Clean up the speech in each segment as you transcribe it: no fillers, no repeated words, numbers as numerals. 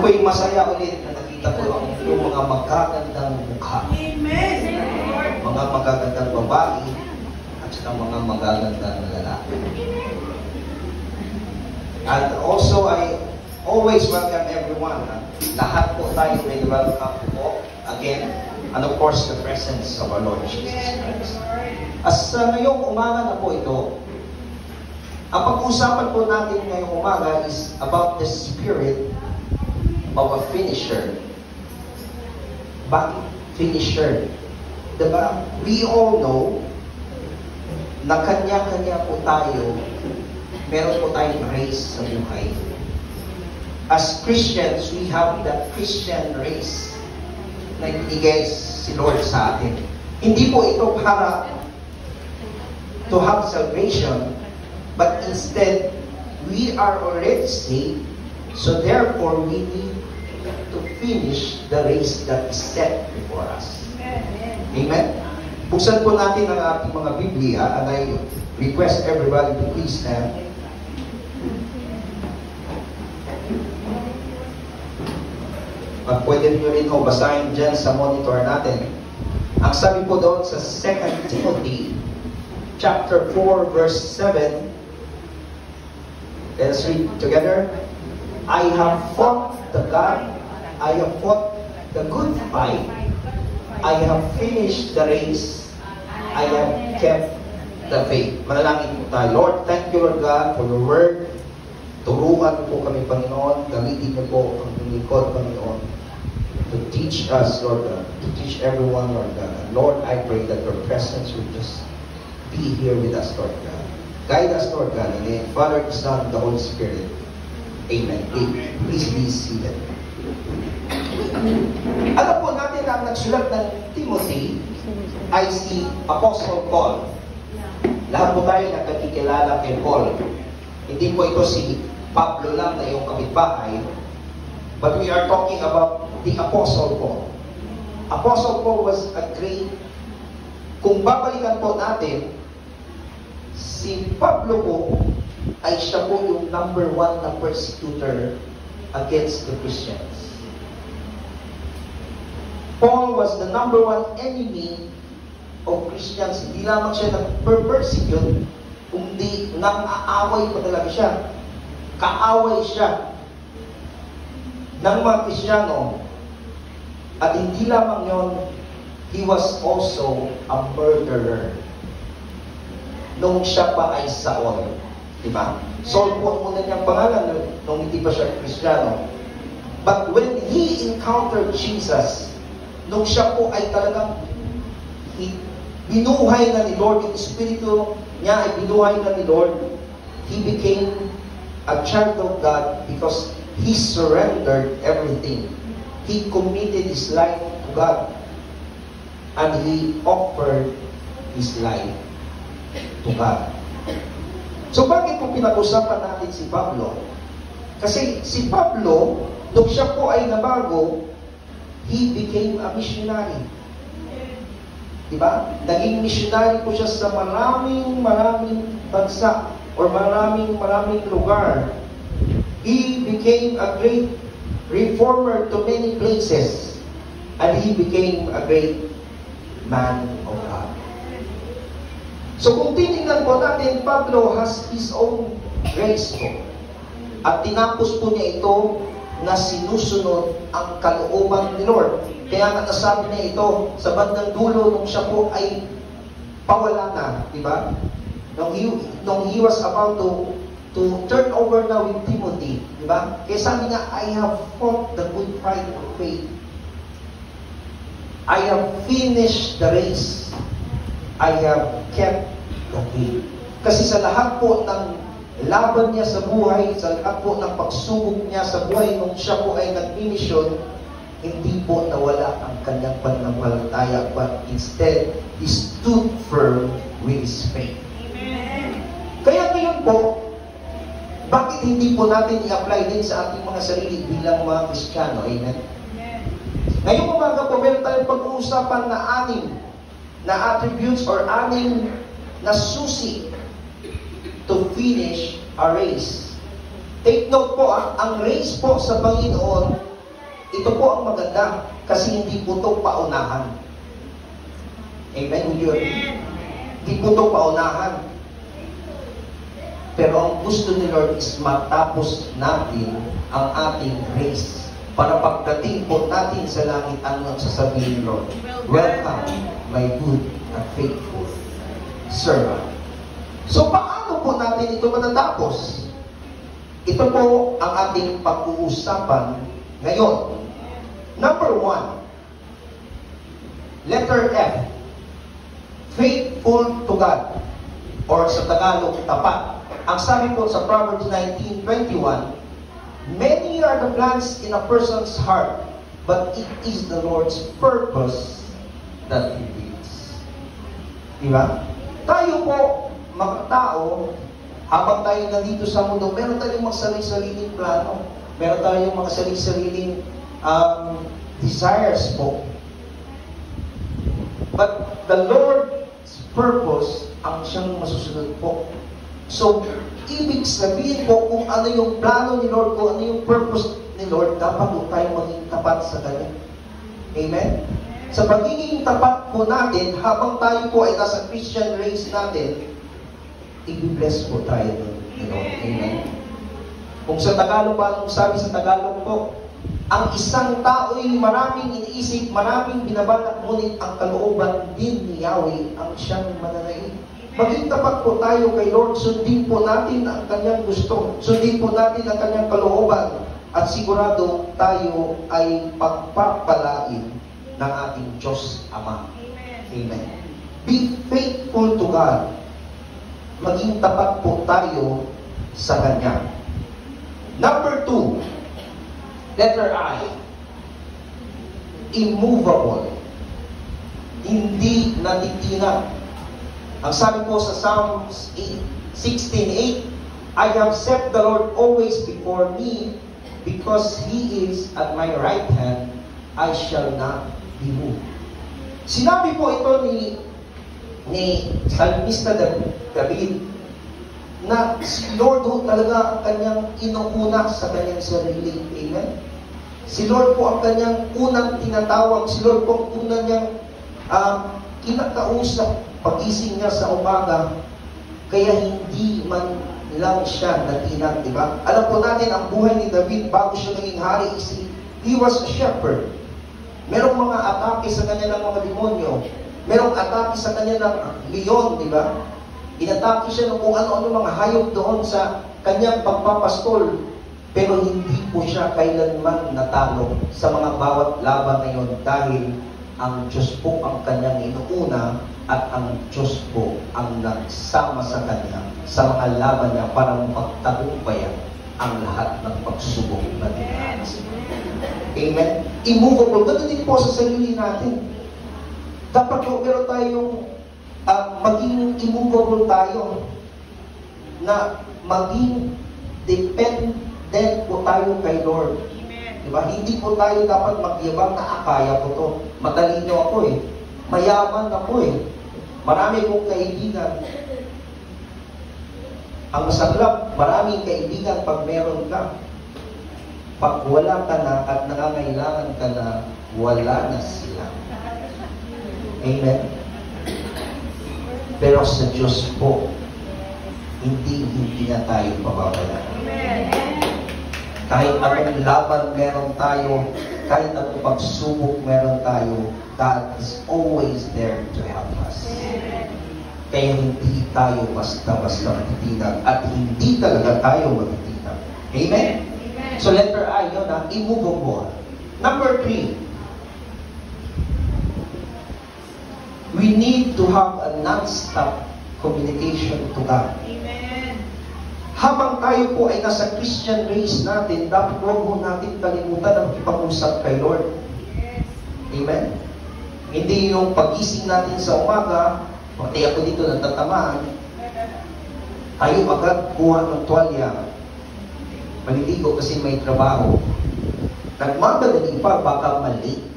Ako'y masaya ulit na nakita ko ang iyong mga magagandang mukha. Mga magagandang babae at saka mga magagandang lalaki. And also, I always welcome everyone. Lahat po tayo may welcome po again. And of course, the presence of our Lord Jesus Christ. As ngayong umaga na po ito, ang pag-uusapan po natin ngayong umaga is about the spirit of a finisher. Bakit finisher? Diba? We all know na kanya-kanya po tayo, meron po tayong race sa buhay. As Christians, we have that Christian race na ibigay si Lord sa atin. Hindi po ito para to have salvation, but instead, we are already saved, so therefore, we need to finish the race that is set before us. Amen? Buksan po natin ang ating mga Biblia, and I request everybody to please stand. At pwede nyo rin basahin dyan sa monitor natin. Ang sabi po doon sa 2 Timothy chapter 4 verse 7, let us read together. I have fought the good fight. I have finished the race. I have kept the faith. Manalangin po tayo. Lord, thank you, Lord God, for your word. Turuan po kami, Panginoon. Gamitin niyo po ang lingkod, Panginoon, to teach us, Lord God, to teach everyone, Lord God. And Lord, I pray that your presence will just be here with us, Lord God. Guide us, Lord God, in the name of Father, the Son, and the Holy Spirit. Amen. Amen. Please be seated. Alam po natin na ang nagsulat ng Timothy ay si Apostle Paul. Lahat po tayo nakakikilala kay Paul. Hindi po ito si Pablo lang na iyong kapitbahay, but we are talking about the Apostle Paul. Apostle Paul was a great, kung babalikan po natin, si Pablo po ay siya po yung number 1 na persecutor against the Christians. Paul was the number 1 enemy of Christians. Hindi lamang siya nag-persecute, kundi nang-aaway pa talaga siya. Kaaway siya ng mga Kristiyano. At hindi lamang yon, he was also a murderer. Nung siya pa ay Saul. Diba? Saul po muna niyang pangalan nung hindi pa siya Kristiyano. But when he encountered Jesus, nung siya po ay talagang binuhay na ni Lord, yung Espiritu niya ay binuhay na ni Lord, he became a child of God because he surrendered everything. He committed his life to God. And he offered his life to God. So bakit po pinag-usapan natin si Pablo? Kasi si Pablo, nung siya po ay nabago, he became a missionary. Diba? Naging missionary po siya sa maraming bansa or maraming lugar. He became a great reformer to many places. And he became a great man of God. So kung titingnan po natin, Pablo has his own grace po. At tinapos po niya ito na sinusunod ang kalooban ni Lord. Kaya nga nasabi niya ito sa bandang dulo nung siya po ay pawala na, di ba? Nung he was about to turn over na with Timothy, di ba? Kaya sabi niya, I have fought the good fight of faith. I have finished the race. I have kept the faith. Kasi sa lahat po ng laban niya sa buhay, sa lahat po ng pagsubok niya sa buhay nung siya po ay nag-mission, hindi po nawala ang kanyang pananampalataya, but instead, he stood firm with his faith. Amen. Kaya ngayon po, bakit hindi po natin i-apply din sa ating mga sarili bilang mga Kristiyano? Amen? Amen. Ngayong umaga po, meron tayong pag-uusapan na 6 na attributes or 6 na susi to finish a race. Take note po, ang race po sa Panginoon Ito po ang maganda kasi hindi po ito paunahan. Amen? Would you agree? Hindi po ito paunahan. Pero ang gusto ni Lord is matapos natin ang ating race. Para pagdating po natin sa langit, ang sasabihin, Lord, welcome, my good and faithful servant. So, paano po natin ito matatapos? Ito po ang ating pag-uusapan ngayon. Number 1, letter F, faithful to God, or sa Tagalog, tapat. Ang sabi po sa Proverbs 19:21, many are the plans in a person's heart, but it is the Lord's purpose that He leads. Diba? Tayo po, mga tao, habang tayo nandito sa mundo, meron tayong mga sarili-sariling plano. Meron tayong mga sarili-sariling desires po. But the Lord's purpose ang siyang masusunod po. So, ibig sabihin po kung ano yung plano ni Lord, kung ano yung purpose ni Lord, dapat po tayo maging tapat sa Kanya. Amen? Sa pagiging tapat po natin, habang tayo po ay nasa Christian race natin, i-bless po tayo ni Lord. Amen? Kung sa Tagalog pa, anong sabi sa Tagalog po, ang isang tao'y maraming iniisip, maraming binabalak, ngunit ang kalooban din ni Yahweh ang siyang mananaig. Maging tapat po tayo kay Lord, sundin po natin ang Kanyang gusto, sundin po natin ang Kanyang kalooban, at sigurado tayo ay pagpapalain ng ating Diyos Ama. Amen. Be faithful to God. Maging tapat po tayo sa Kanya. Number 2, letter I, immovable. Hindi natitinag. Ang sabi po sa Psalms 16:8, I have set the Lord always before me, because He is at my right hand, I shall not be moved. Sinabi po ito ni Salmista David, na si Lord ho talaga ang kanyang inuuna sa kanyang sarili. Amen? Si Lord po ang kanyang unang tinatawag. Si Lord po ang unang niyang kinakausap pagising niya sa umaga, kaya hindi man lang siya natinag, di ba? Alam po natin, ang buhay ni David bago siya naging hari, he was a shepherd. Merong mga atake sa kanya ng mga demonyo. Merong atake sa kanya ng leon, di ba? Inatake siya ng kung ano-ano mga hayop doon sa kanyang pagpapastol. Pero hindi po siya kailanman natalo sa mga bawat laban na yun, dahil ang Diyos po ang kanyang inuuna, at ang Diyos po ang nagsama sa kanya sa mga laban niya para magtagumpayan ang lahat ng pagsubok na dinanas. Amen? Immovable. Ganun din po sa sarili natin. Dapat po meron tayong maging immovable tayo, na maging dependent po tayo kay Lord. Diba? Hindi po tayo dapat magyabang na kaya ko to. Matalino ako eh. Mayaman ako eh. Marami kong kaibigan. Ang masaklap, maraming kaibigan pag meron ka. Pag wala ka na at nangangailangan ka na, wala na sila. Amen? Pero sa Diyos po, hindi na tayo pababalaan. Kahit anong laban meron tayo, kahit anong pagsubok meron tayo, God is always there to help us. Kaya hindi tayo basta-basta matitinag, at hindi talaga tayo matitinag. Amen? So letter I, yun na, immovable. Number 3, we need to have a non-stop communication to God. Habang tayo po ay nasa Christian race natin, dapat huwag mo natin kalimutan ang ipag-usap kay Lord. Amen? Hindi yung pag-ising natin sa umaga, pati ako dito natatamaan, tayo agad kuha ng tuwalya, maliligo kasi may trabaho. Nagmamadali pa, baka mali.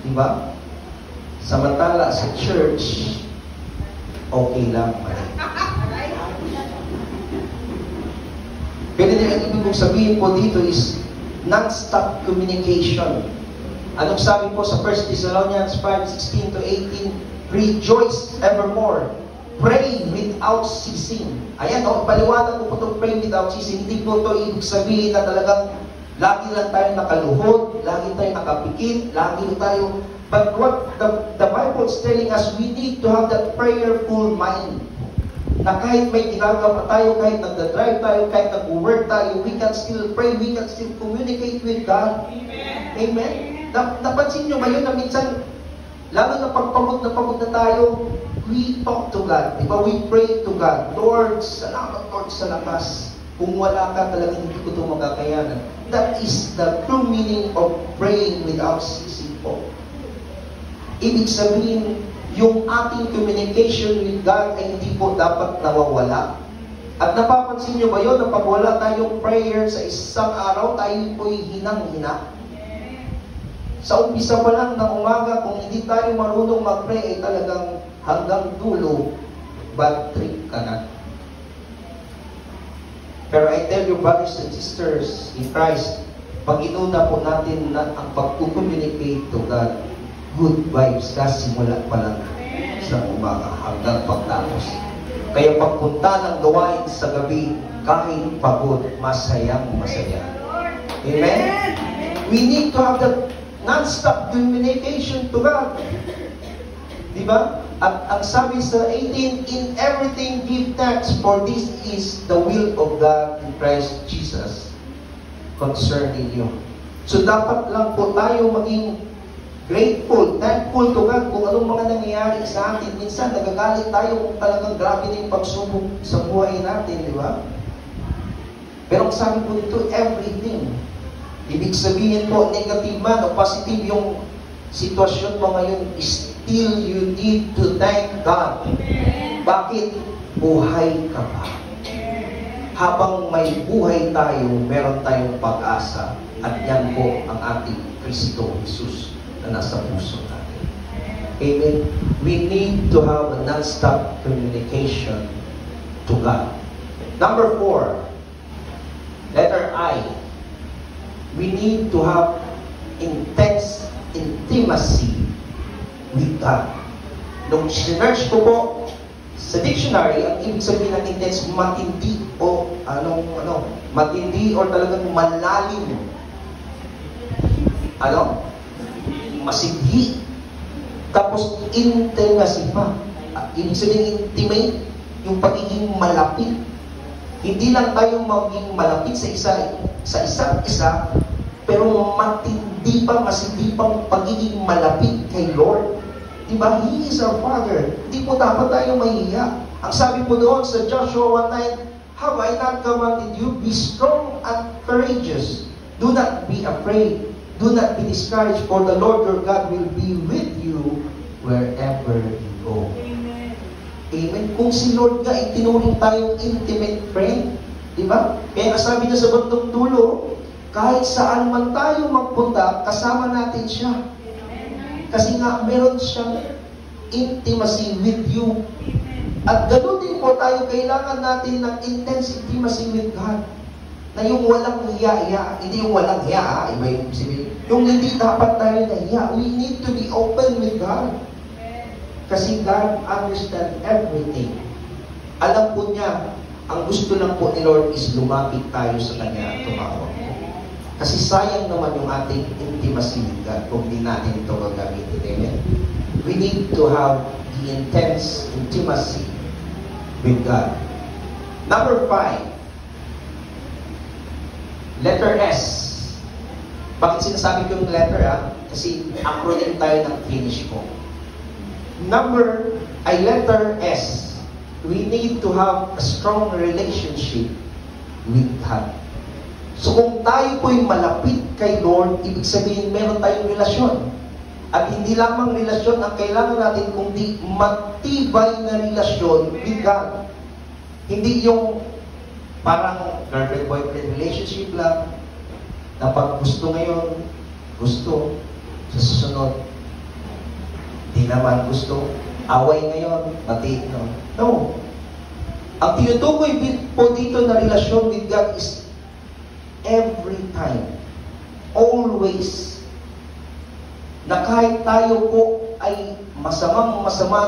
Diba? Samantala sa church, okay lang, mali. Pero ang ibig kong sabihin po dito is, non-stop communication. Anong sabi po sa 1 Thessalonians 5:16 to 18? Rejoice evermore. Pray without ceasing. Ayan, paliwanag ko po itong pray without ceasing. Hindi po ito ibig sabihin na talagang lagi lang tayo nakaluhod, lagi tayo nakapikit, lagi tayo. But what the Bible is telling us, we need to have that prayerful mind. Na kahit may ginagawa tayo, kahit nagda-drive tayo, kahit nag-work tayo, we can still pray, we can still communicate with God. Amen. Amen. Napansin nyo ba yun na minsan, lalo na pagpagod na tayo, we talk to God. Diba? We pray to God. Lord, salamat Lord sa lakas. Kung wala ka, talagang hindi ko ito magkakayanan. That is the true meaning of praying without ceasing po. Ibig sabihin, yung ating communication with God ay hindi po dapat nawawala. At napapansin nyo ba yun, na pag wala tayong prayer sa isang araw, tayo po'y hinang-hina. Sa umpisa pa lang ng umaga, kung hindi tayo marunong mag-pray, ay talagang hanggang dulo, bad trip ka na. Pero I tell you, brothers and sisters in Christ, pag inuna po natin na ang pag-communicate to God, good vibes, kasimula pa lang sa umaga hanggang pagtapos. Kaya pagpunta ng gawain sa gabi, kahit pagod, masayang masaya. Amen? We need to have that non-stop communication to God. Diba? At ang sabi sa 18, in everything give thanks, for this is the will of God in Christ Jesus concerning you. So dapat lang po tayo maging grateful, thankful to God kung anong mga nangyayari sa atin. Minsan nagagalit tayo kung talagang grabe na yung pagsubok sa buhay natin, di ba? Pero ang sabi po dito, everything. Ibig sabihin po, negative man o positive yung sitwasyon mo ngayon, still you need to thank God. Bakit? Buhay ka pa. Habang may buhay tayo, meron tayong pag-asa. At yan po ang ating Kristo Jesus na nasa puso natin. Amen? We need to have a non-stop communication to God. Number 4, letter I. We need to have intense intimacy with God. Nung sinerge ko po sa dictionary, ang ibig sabihin ng intense, matindi o matindi o talagang malalim. Masighi. Tapos intimacy pa. Ibig sabihin intimate, yung pagiging malapit. Hindi lang tayo maging malapit sa isa't isa, pero matindi pa, mas hindi pang pagiging malapit kay Lord. Diba? He is our Father. Hindi po dapat tayo mahihiya. Ang sabi po doon sa Joshua 1:9, have I not commanded you? Be strong and courageous. Do not be afraid. Do not be discouraged, for the Lord your God will be with you wherever you go. Amen. Amen. Kung si Lord nga, itinuring tayong intimate friend. Diba? Kaya sabi niya sa bandang dulo, kahit saan man tayo magpunta, kasama natin siya. Kasi nga, meron siyang intimacy with you. At ganoon din po tayo, kailangan natin ng intense intimacy with God. Na yung walang hiya-hiya, hindi yung walang hiya, iba yung sabihin. Yung hindi dapat tayo na hiya. We need to be open with God. Kasi God understands everything. Alam po niya, ang gusto lang po ni Lord is lumapit tayo sa Kanya at tumawag po. Kasi sayang naman yung ating intimacy with God kung di natin ito gagamitin. Amen? We need to have the intense intimacy with God. Number 5, letter S. Bakit sinasabi ko yung letter Kasi acronym tayo ng finish po. Letter S. We need to have a strong relationship with God. So kung tayo po'y malapit kay Lord, ibig sabihin meron tayong relasyon. At hindi lamang relasyon ang kailangan natin, kundi matibay na relasyon with God. Hindi yung parang girlfriend-boyfriend relationship lang, na pag gusto ngayon, gusto, sa susunod, di naman gusto, away ngayon, mati, no. Ang tinutukoy po dito na relasyon with God is every time always na kahit tayo po ay masama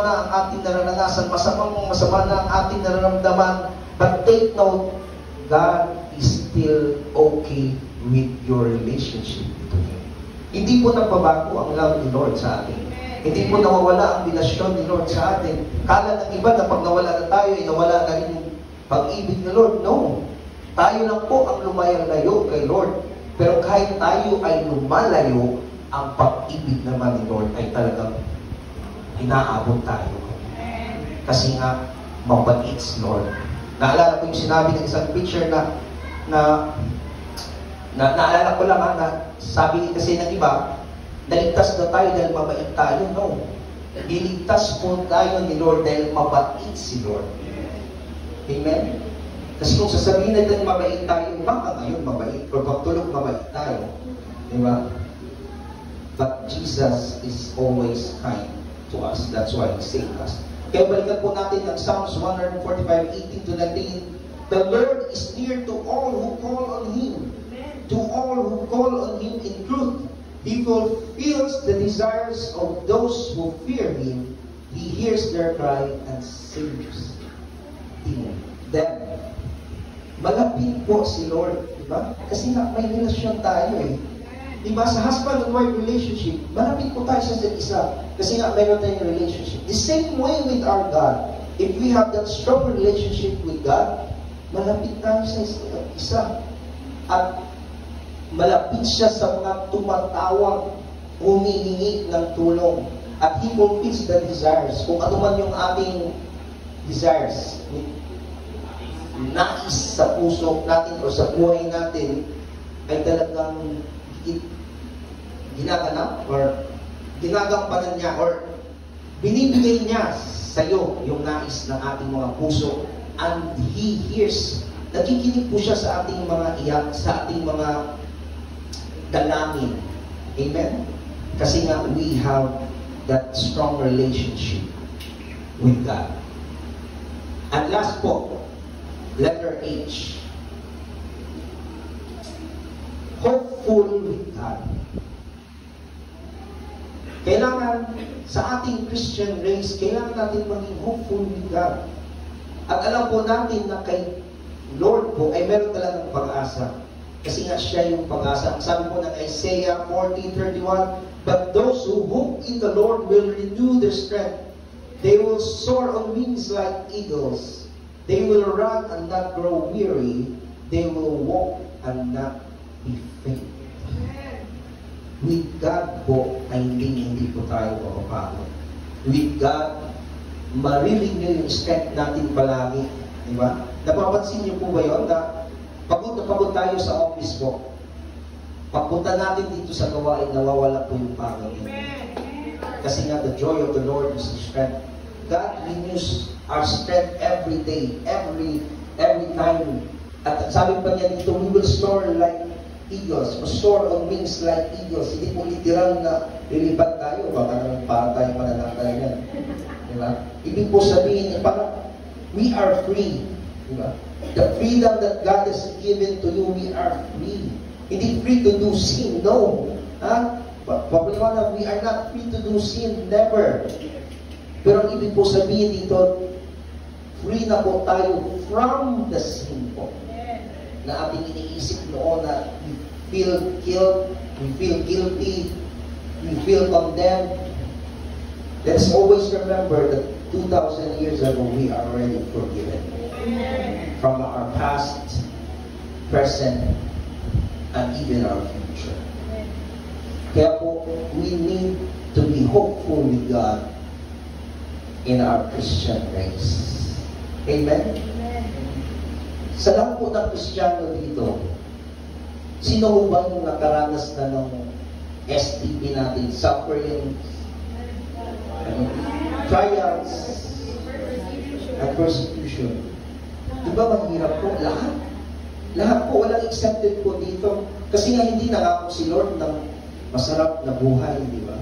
na ang ating nararanasan, masama na ang ating nararamdaman, but take note, God is still okay with your relationship to Him. Hindi po nagbabago ang love ni Lord sa atin. Hindi po nawawala ang relasyon ni Lord sa atin. Kala ng iba na pag nawala na tayo, nawala na rin yung pag-ibig ni Lord. No. Tayo lang po ang lumalayo kay Lord. Pero kahit tayo ay lumalayo, ang pag-ibig naman ni Lord ay talagang inaabot tayo. Kasi nga, mabait si Lord. Naalala ko yung sinabi ng isang preacher naalala ko lang na sabi kasi ng iba, naligtas na tayo dahil mabait tayo. No. Iligtas po tayo ni Lord dahil mabait si Lord. Amen? Kasi kung sasabihin natin mabait tayo, baka ngayon mabait, o pagtulog mabait tayo. Diba? But Jesus is always kind to us. That's why He saved us. Kaya balikan po natin ang Psalms 145:18-19. The Lord is near to all who call on Him. To all who call on Him in truth. He fulfills the desires of those who fear Him. He hears their cry and saves them. Malapit po si Lord, diba? Kasi nga may relasyon tayo eh. Diba? Sa husband and wife relationship, malapit po tayo sa isa. Kasi nga mayroon tayong relationship. The same way with our God. If we have that strong relationship with God, malapit tayo sa isa. At malapit siya sa mga tumatawag, humihingi ng tulong. At He fulfills the desires. Kung ano man yung ating desires, nais sa puso natin o sa buhay natin, ay talagang ginaganap or ginagampanan niya or binibigay niya sa iyo yung nais ng ating mga puso. And He hears. Nakikinig po siya sa ating mga iyak, sa ating mga dalangin. Amen? Kasi nga, we have that strong relationship with God. And last po, letter H. Hopeful with God. Kailangan sa ating Christian race, kailangan natin maging hopeful with God. At alam po natin na kay Lord po ay meron talagang pag-asa. Kasi nga siya yung pag-asa. Ang sabi po ng Isaiah 40:31, but those who hope in the Lord will renew their strength. They will soar on wings like eagles. They will run and not grow weary. They will walk and not be faint. With God po ay hindi po tayo mapapagod. With God, marirenew yung strength natin palagi. Diba? Napapansin niyo po ba yun na pagod na pagod tayo sa office po? Pagpunta natin dito sa gawain, nawawala po yung pagod. Kasi nga, the joy of the Lord is the strength. God renews our strength every day, every time. At sabi pa niya dito, we will soar like eagles, or soar on wings like eagles. Hindi po literal na lilipad tayo, baka naman para tayo manananggalan. Diba? Ibig po sabihin, parang we are free. Diba? The freedom that God has given to you, we are free. Hindi free to do sin, no. Pabaliwanag, we are not free to do sin, never. Pero ang ibig po sabihin dito, free na po tayo from the sin po. Na ating iniisip noon na we feel guilt, we feel guilty, we feel condemned. Let's always remember that 2,000 years ago, we are already forgiven. From our past, present, and even our future. Kaya po, we need to be hopeful with God in our Christian race. Amen? Sa lahat po ng Kristiyano dito, sino ho ba yung nakaranas na ng STP natin? Suffering, trials, and persecution. Diba mahirap po? Lahat. Lahat po, walang accepted po dito. Kasi nga hindi nangako si Lord ng masarap na buhay, di ba?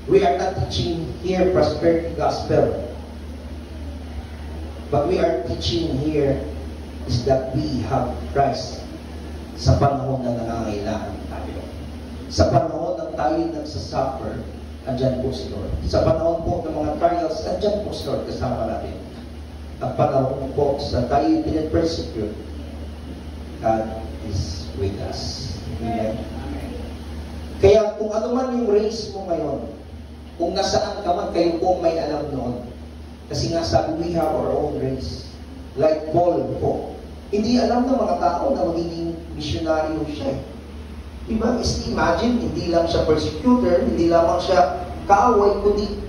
We are not teaching here prosperity gospel. But we are teaching here is that we have Christ sa panahon na nangangailangan tayo. Sa panahon ng tayo nagsasuffer, andyan po si Lord. Sa panahon po ng mga trials, andyan po si Lord kasama natin. At panahon po sa tayo pinapersecute, God is with us. Amen. Kaya kung ano man yung race mo ngayon, kung nasaan ka man, kayo po may alam noon. Kasi nga sabi, we have our own race. Like Paul po, hindi alam ng mga tao na magiging missionary siya. Diba? Imagine, hindi lang siya persecutor, hindi lamang siya kaaway, kundi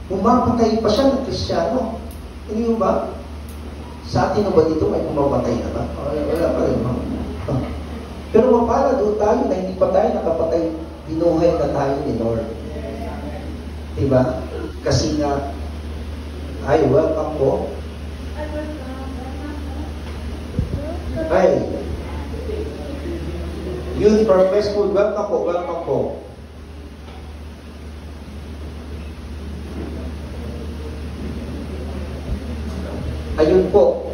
pumapatay pa siya ng Kristiyano. Hindi ba? Sa atin na ba dito may pumapatay na ba? Wala pa rin. Pero mapala doon tayo na hindi pa tayo nakapatay, binuhay na tayo ni Lord. Diba? Kasi nga, ay, welcome po. Ay, Youth for Best Food, welcome po, welcome po. Ayun po.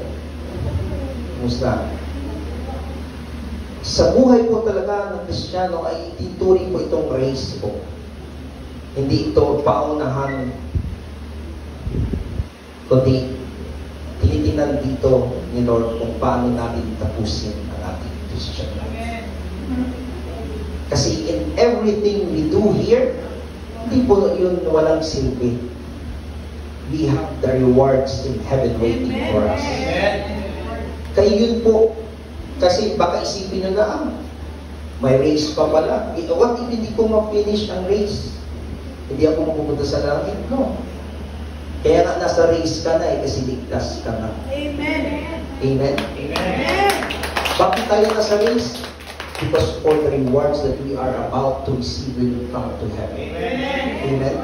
Kumusta? Sa buhay po talaga ng Kristiyano ay ituturing po itong race po. Hindi ito paunahan, kundi tinitingnan dito ni Lord kung paano natin tapusin ang ating Christian life. Kasi in everything we do here, hindi po yun walang silbi. We have the rewards in heaven waiting for us. Kaya yun po, kasi baka isipin na may race pa pala. What if hindi ko ma-finish ang race? Hindi ako mapupunta sa langit? No. Kaya nga nasa race ka na kasi ligtas ka na. Amen. Amen? Amen. Bakit tayo nasa race? Because for the rewards that we are about to receive when we come to heaven. Amen. Amen.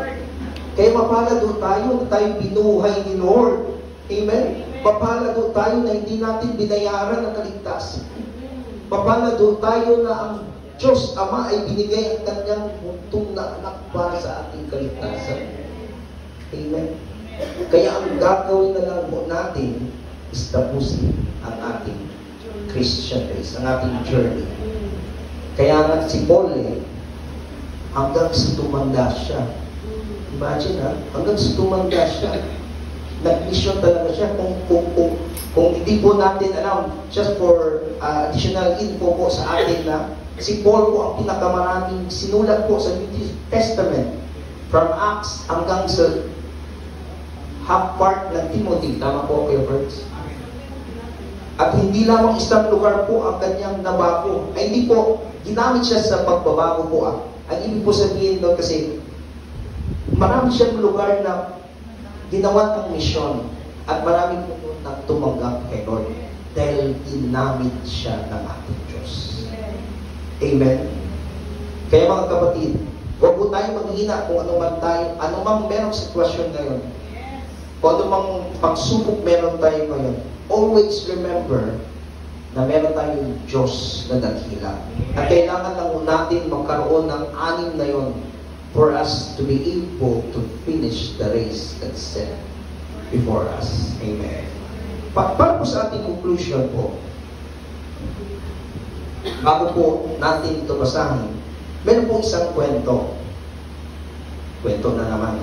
Kaya mapalado tayo na tayo binuhay ni Lord. Amen. Mapalado tayo na hindi natin binayaran ang kaligtasan. Mapalado tayo na ang Diyos Ama ay binigay ang kanyang buntong na anak para sa ating kaligtasan. Amen. Kaya ang gagawin na lang po natin is tapusin ang ating Christian race, ang ating journey. Kaya nga si Paul hanggang sa tumanda siya. Imagine hanggang sa tumanda siya. Nag-mission talaga siya. Kung hindi po natin alam, just for additional info po sa atin na si Paul po ang pinakamaraming sinulat po sa New Testament from Acts hanggang sa half part ng Timothy. Tama po kayo, friends? At hindi lamang isang lugar po ang kanyang nabago. Ay hindi po, ginamit siya sa pagbabago po. Ang ibig po sabihin doon kasi marami siyang lugar na ginawa ng misyon at marami po na tumanggap kay Lord dahil ginamit siya ng ating Diyos. Amen? Kaya mga kapatid, huwag po tayo maghihina kung ano mang merong sitwasyon ngayon. Kung ano mang pagsubok meron tayo ngayon. Always remember na meron tayong Diyos na dakila. At kailangan lang natin magkaroon ng anim na yon for us to be able to finish the race that's set before us. Amen. Para po sa ating conclusion po, bago po natin ito basahin, meron po isang kwento. Kwento na naman.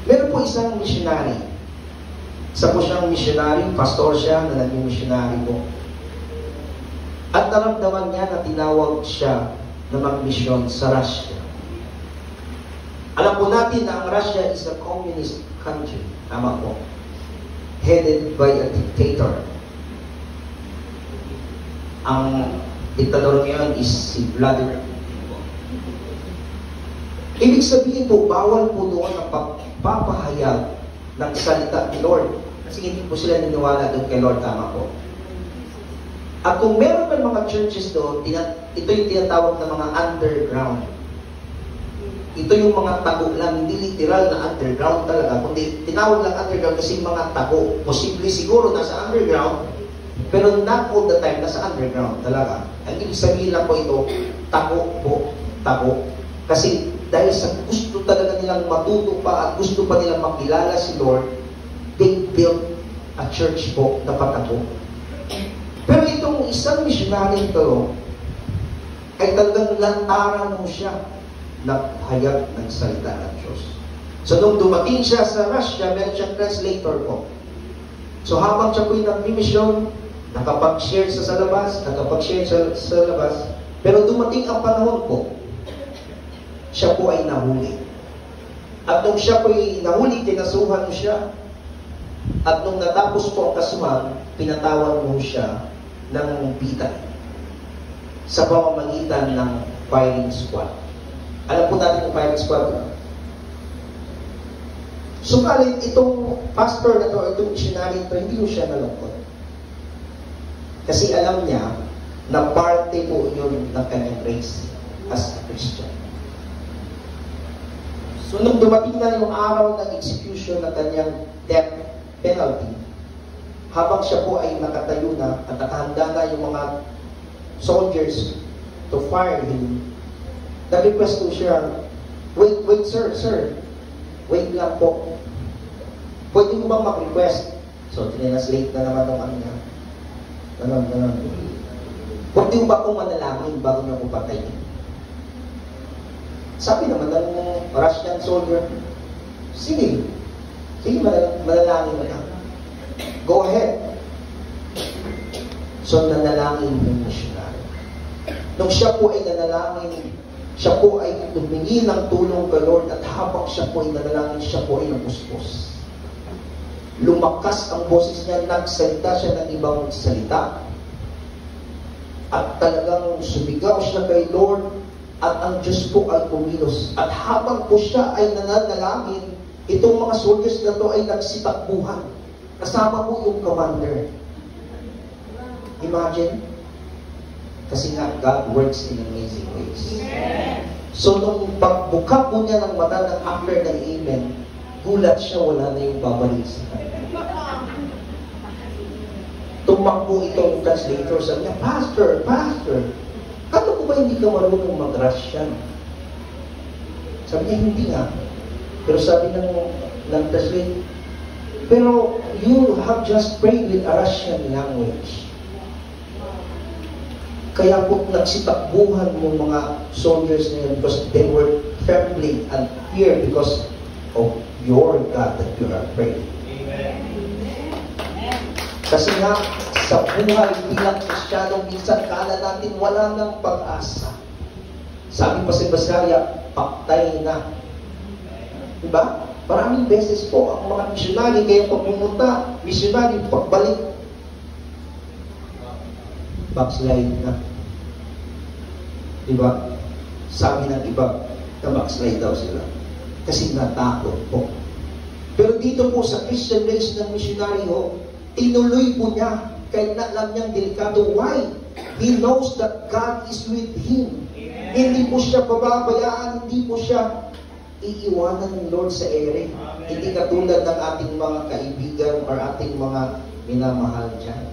Meron po isang missionary. Isa po siyang missionary, pastor siya na naging missionary po. At naramdaman niya na tinawag siya na mag-mission sa Russia. Alam po natin na ang Russia is a communist country. Tama po. Headed by a dictator. Ang diktador ngayon is si Vladimir Putin. Ibig sabihin po, bawal po doon ang pagpapahayag ng salita ni Lord. Kasi hindi po sila niniwala doon kay Lord. Tama po. At kung meron pa mga churches doon, ito yung tinatawag na mga underground. Ito yung mga tago lang, hindi literal na underground talaga, kundi tinawag lang underground kasi mga tago. Posible siguro nasa underground, pero not all the time nasa underground talaga. Ang ibig sabihin lang po ito, tago po, tago. Kasi dahil sa gusto talaga nilang matuto pa at gusto pa nilang makilala si Lord, they built a church po na patago. Pero itong isang missionary ito, talagang lantaran mo siya naghayag ng salita ng Diyos. So nung dumating siya sa Russia, meron siyang translator po. So habang siya po'y nag-mission, nakapag-share sa labas, sa labas, pero dumating ang panahon po, siya po ay nahuli. At nung siya po'y nahuli, kinasuhan mo siya. At nung natapos po ang kasuhan, pinatawan mo siya ng bitan sa pamamagitan ng firing squad. Alam po natin yung firing squad. Subalit itong pastor na to, itong missionary ito, hindi mo siya nalungkot. Kasi alam niya na parte po yun ng kanyang race as a Christian. So nung dumating na yung araw ng execution ng kanyang death penalty, habang siya po ay nakatayo na at nakahanda na yung mga soldiers to fire him, nag-request to siya, wait sir, wait lang po. Pwede mo bang mag-request? So, tinranslate na naman ng ano niya. Ganun. Pwede mo ba kung manalangin bago niya ko patayin? Sabi naman ng Russian soldier, sige, manalangin mo na. Go ahead. So, nanalangin yung missionary. Nung siya po ay nanalangin, siya po ay humingi ng tulong kay Lord at habang siya po ay nanalangin, siya po ay napuspos. Lumakas ang boses niya, nagsalita siya ng ibang salita. At talagang sumigaw siya kay Lord at ang Diyos po ay kumilos. At habang po siya ay nananalangin, itong mga soldiers na to ay nagsitakbuhan. Kasama po yung commander. Imagine. Kasi nga, God works in amazing ways. So, nung pagbuka po niya ng mata ng after ng amen, gulat siya, wala na yung babalik sa kanya. Tumakbo itong translator, sabi niya, Pastor, kano ko ba hindi ka marunong mag-Russian? Sabi niya, hindi nga. Pero sabi ng translator, pero you have just prayed with a Russian language. Kaya po nagsitakbuhan ng mga soldiers na yun because they were trembling and fear because of your God that you are praying. Amen. Kasi nga, sa buhay bilang Kristiyano, minsan kala natin wala ng pag-asa. Sabi pa si Basarya, paktay na. Diba? Maraming beses po ang mga missionary, kaya pag pumunta, missionary, pagbalik, backslide na. Diba? Sabi ng iba, na backslide daw sila. Kasi natakot po. Pero dito po sa Christian race ng missionary ho, tinuloy po niya, kahit na alam niyang delikado. Why? He knows that God is with him. Amen. Hindi po siya pababayaan, hindi po siya iiwanan ng Lord sa ere. Amen. Hindi katulad ng ating mga kaibigan or ating mga minamahal dyan.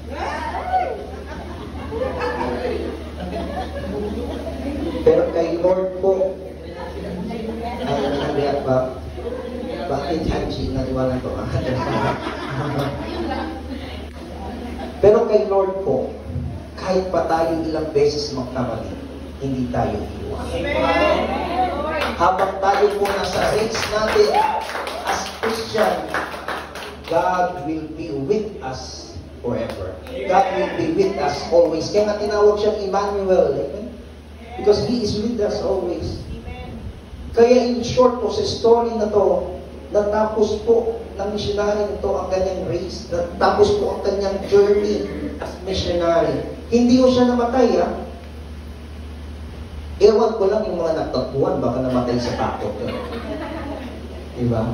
Pero kay Lord po, ay nagreact ba? Bakit Hanji na iwanan ko? Pero kay Lord po, kahit pa tayo ilang beses magkamali, hindi tayo iiwanan. Habang tayo po nasa race natin as Christian, God will be with us forever. God will be with us always. Kaya nga tinawag siyang Emmanuel. Because He is with us always. Kaya in short po, sa story na to, natapos po ng missionary nito ang kanyang race. Natapos po ang kanyang journey as missionary. Hindi ko siya namatay, ha? Ewan ko lang yung mga nagtagpuan, baka namatay sa takot. Diba?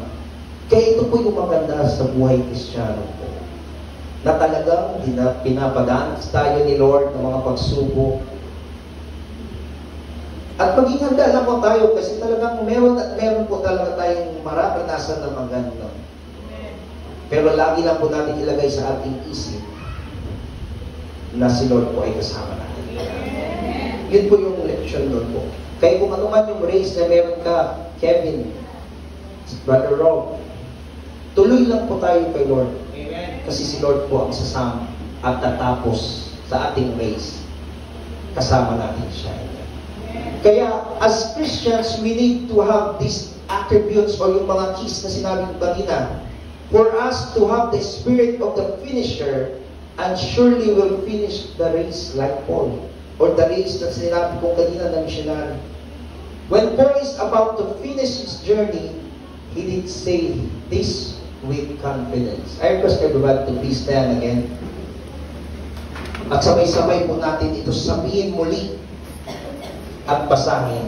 Kaya ito po yung maganda sa buhay Kristiyano po. Na talagang pinapadaan tayo ni Lord ng mga pagsubok. At maging handa lang po tayo kasi talagang meron at meron po talaga tayong mararanasan na maganda. Pero lagi lang po natin ilagay sa ating isip na si Lord po ay kasama natin. Yun po yung leksyon doon po. Kaya kung ano man yung race na meron ka, Kevin, Brother Rob, tuloy lang po tayo kay Lord. Kasi si Lord po ang sasama at tatapos sa ating race. Kasama natin siya. Kaya, as Christians, we need to have these attributes or yung mga keys na sinabi ko kanina for us to have the spirit of the finisher, and surely will finish the race like Paul, or the race na sinabi ko kanina na missionary. When Paul is about to finish his journey, he did say this with confidence. I request everybody to please stand again. At sabay-sabay po natin ito sabihin muli at basahin.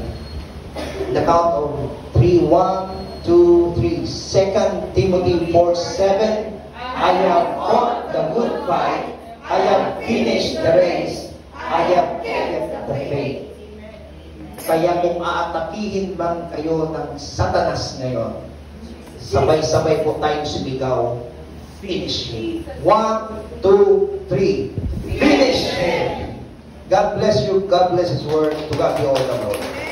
The count of 3, 1, 2, 3. 2 Timothy 4:7. I have fought the good fight. I have finished the race. I have kept the faith. Kaya kung aatakihin man kayo ng Satanas ngayon, sabay-sabay po tayong sumigaw, finish him. 1, 2, 3. Finish him. God bless you. God bless His word. To God be all the glory.